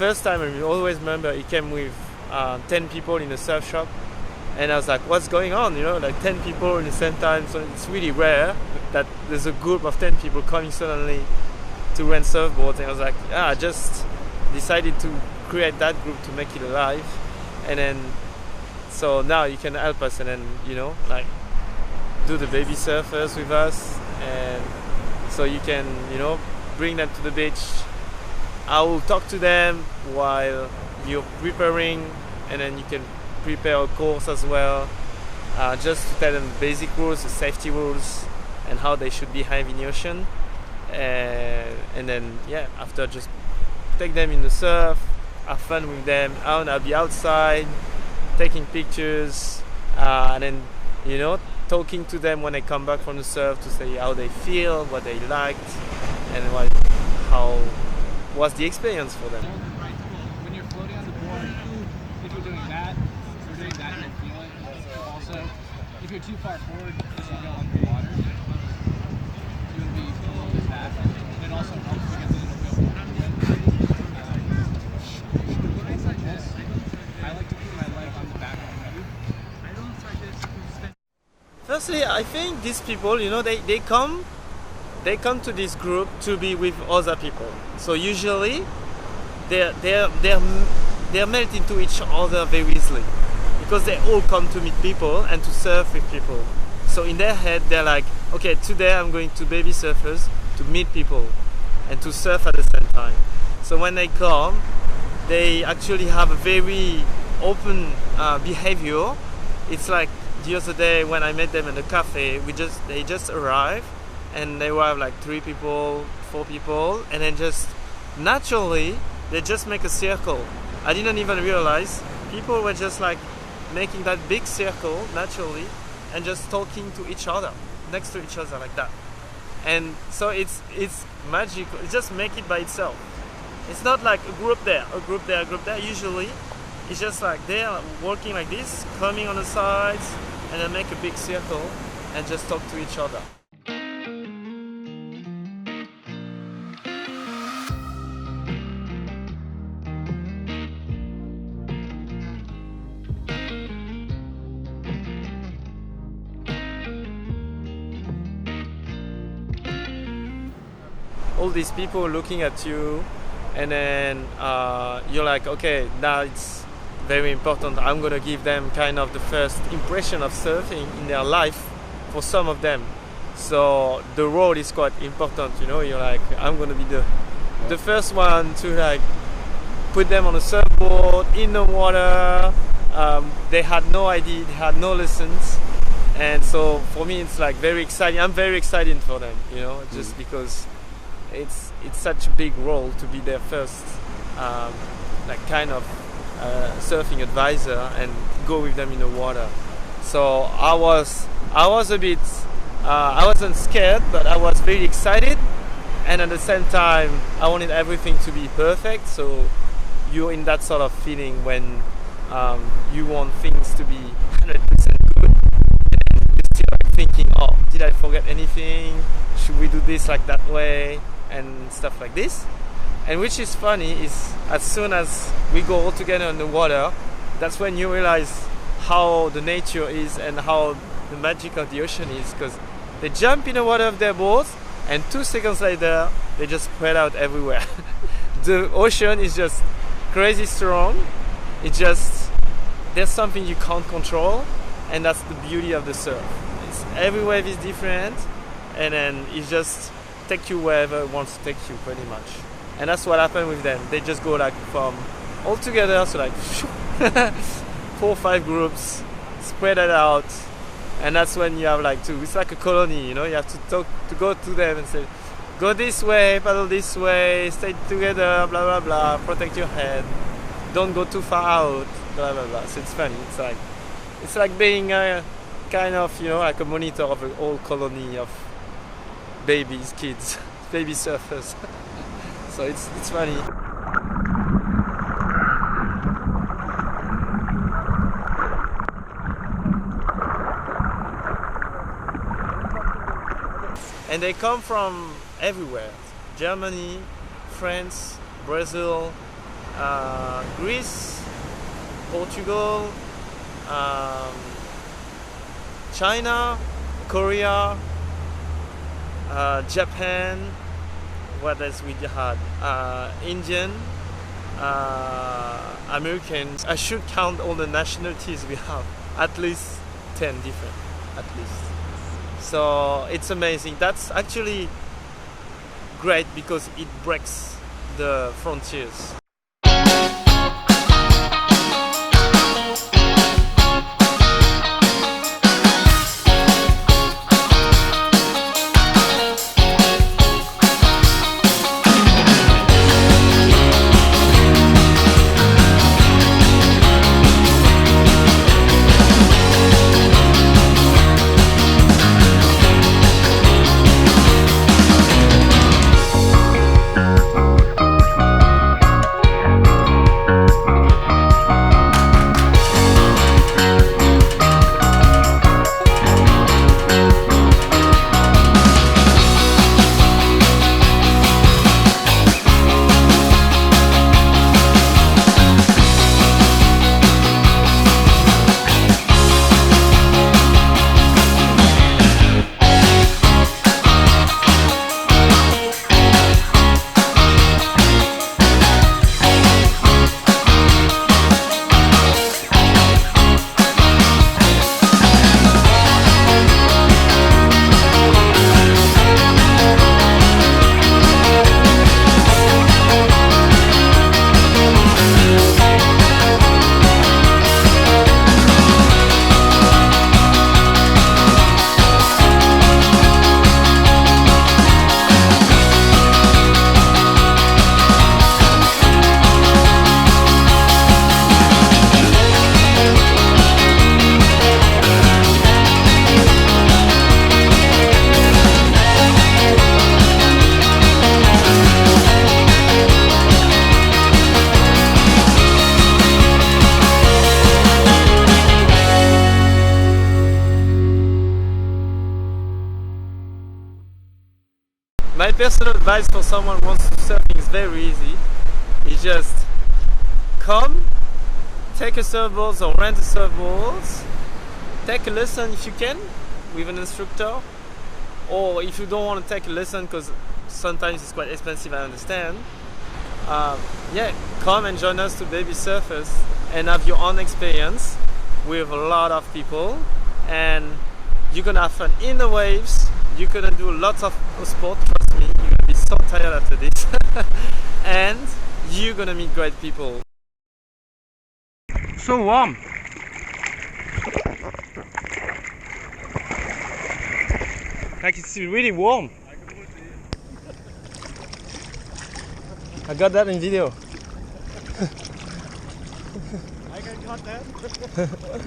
first time, I always remember he came with 10 people in a surf shop, and I was like, what's going on, like 10 people at the same time. So it's really rare that there's a group of 10 people coming suddenly to rent surfboards. And I was like, I just decided to create that group to make it alive. And then so now you can help us, and then like do the baby surfers with us, and so you can bring them to the beach. I will talk to them while you're preparing, and then you can prepare a course as well, just to tell them the basic rules, the safety rules, and how they should behave in the ocean. And then after, just take them in the surf, have fun with them. I'll be outside taking pictures, and then talking to them when they come back from the surf to say how they feel, what they liked, and how was the experience for them. When you're floating on the board, if you're doing that, you'll feel it. Also, if you're too far forward, as you go underwater, you'll be a little bit back. And it also helps because it'll go forward. Things like this, I like to put my leg on the back of the board. I don't try this. Firstly, I think these people, they come to this group to be with other people. So usually they're melt into each other very easily, because they all come to meet people and to surf with people. So in their head they're like, okay, today I'm going to Babysurfers to meet people and to surf at the same time. So when they come, they actually have a very open behavior. It's like the other day when I met them in the cafe, they just arrived, and they were like 3 people, 4 people, and then just naturally they just make a circle. I didn't even realize people were just like making that big circle naturally and just talking to each other, next to each other like that. And so it's magical. It just make it by itself. It's not like a group there, a group there, a group there. Usually it's just like they are working like this, coming on the sides, and then make a big circle and just talk to each other. All these people looking at you, and then you're like, okay, now it's very important. I'm gonna give them kind of the first impression of surfing in their life for some of them. So the road is quite important, You're like, I'm gonna be the first one to like put them on a surfboard in the water. They had no idea, they had no lessons, and so for me it's like very exciting. I'm very excited for them, just because it's such a big role to be their first like kind of surfing advisor and go with them in the water. So I was a bit I wasn't scared, but I was very excited, and at the same time I wanted everything to be perfect. So you're in that sort of feeling when you want things to be 100% good, and you're still thinking, oh, did I forget anything? Should we do this like that way? And stuff like this. And which is funny is, as soon as we go all together in the water, that's when you realize how the nature is and how the magic of the ocean is, because they jump in the water of their boats, and 2 seconds later they just spread out everywhere. The ocean is just crazy strong. It's just, there's something you can't control, and that's the beauty of the surf. Every wave is different, and then it's just take you wherever it wants to take you, pretty much. And that's what happened with them. They just go like from all together, so like 4 or 5 groups, spread it out, and that's when you have like it's like a colony, you have to go to them and say, go this way, paddle this way, stay together, blah blah blah, protect your head, don't go too far out, blah blah blah. So it's funny. It's like being a kind of like a monitor of a whole colony of babies, kids, baby surfers. So it's funny. And they come from everywhere: Germany, France, Brazil, Greece, Portugal, China, Korea, Japan. What else we had? Indian, American. I should count all the nationalities we have. At least 10 different, at least. So it's amazing. That's actually great because it breaks the frontiers. My personal advice for someone who wants to surfing is very easy. It's just come, take a surfboard or rent a surfboard, take a lesson if you can with an instructor, or if you don't want to take a lesson because sometimes it's quite expensive, I understand. Yeah, come and join us to Babysurfers and have your own experience with a lot of people, and you're gonna have fun in the waves. You're gonna do lots of sport, trust me, you're gonna be so tired after this. And you're gonna meet great people. So warm. Like it's really warm. I got that in video. I can cut that.